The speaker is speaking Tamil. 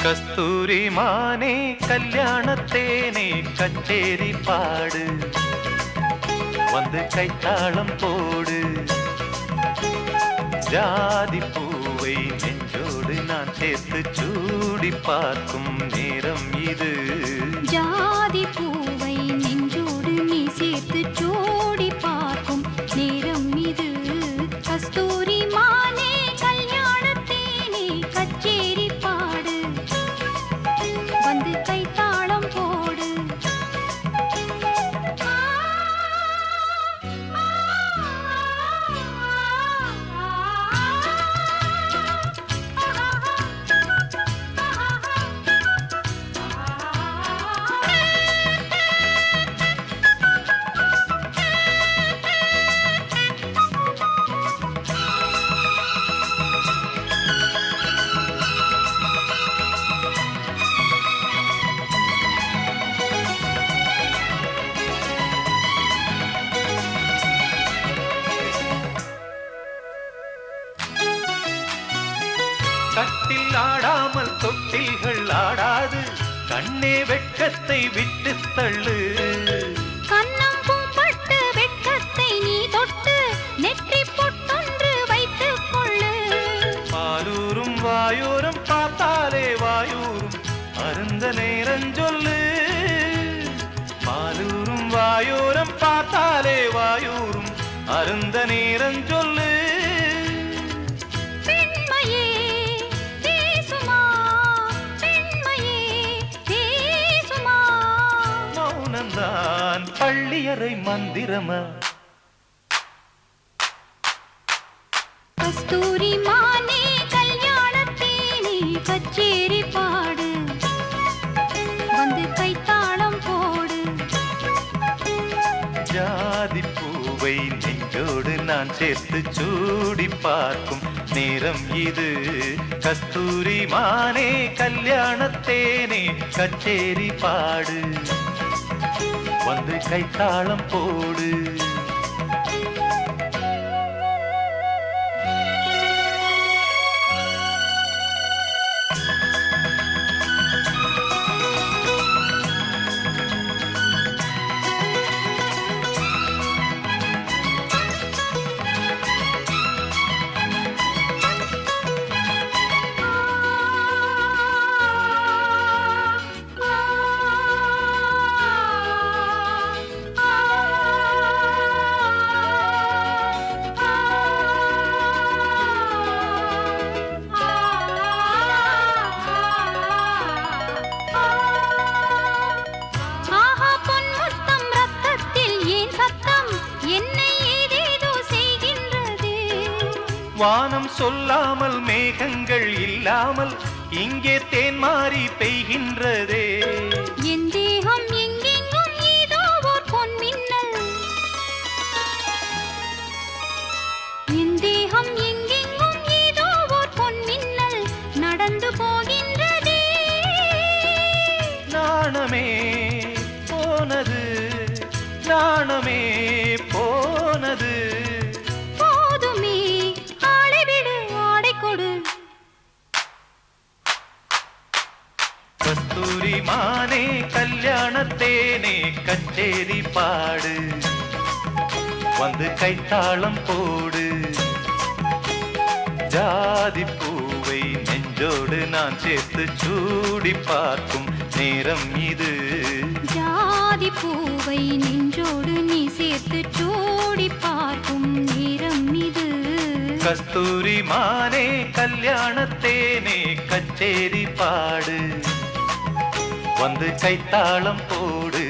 கஸ்தூரி மானே கல்யாணத்தேனே கச்சேரி பாடு வந்து கைத்தாளம் போடு ஜாதி பூவை நெஞ்சோடு நான் சேர்த்து சூடி பார்க்கும் நேரம் இது ஜாதி பூவை நெஞ்சோடு நீ சேர்த்து சூடி பார்க்கும் நேரம் இது கஸ்தூரி மானே கல்யாணத்தேனே கச்சேரி பாடு வந்து கைத்தாளம் போடு கட்டில் ஆடாமல் தொட்டில்கள் ஆடாது கண்ணே வெட்கத்தை விட்டு தள்ளு கண்ணம் பூம்பட்டு வெட்கத்தை நீ தொட்டு நெற்றி பொட்டொன்று வைத்துக் கொள்ளு பாலூரும் வாயூரும் பார்த்தாலே வாயூரும் அருந்த நேரம் சொல்லு பாலூரும் வாயூரும் பார்த்தாலே வாயூரும் அருந்த நேரம் சொல்லு நான் பள்ளியறை மந்திரமா கஸ்தூரி மானே கல்யாணத்தேனே கச்சேரி பாடு வந்து கைத்தாளம் போடு ஜாதி பூவை நெஞ்சோடு நான் சேர்த்து சூடி பார்க்கும் நேரம் இது கஸ்தூரி மானே கல்யாணத்தேனே கச்சேரி பாடு வந்து கைத்தாளம் போடு வானம் சொல்லாமல் மேகங்கள் இல்லாமல் இங்கே தேன் மாறி பெய்கின்றதே என் தேகம் எங்கெங்கும் ஏதோ ஓர் பொன்மின்னல் என் தேகம் எங்கெங்கும் ஏதோ ஓர் பொன்மின்னல் நடந்து போகின்றதே நாணமே போனது நாணமே போனது கஸ்தூரி மானே கல்யாணத்தேனே கச்சேரி பாடு வந்து கைத்தாளம் போடு ஜாதி பூவை நெஞ்சோடு நான் சேர்த்து சூடி பார்க்கும் நேரம் இது ஜாதி பூவை நெஞ்சோடு நீ சேர்த்து சூடி பார்க்கும் நேரம் இது கஸ்தூரி மானே கல்யாணத்தேனே கச்சேரி பாடு வந்து கைத்தாளம் போடு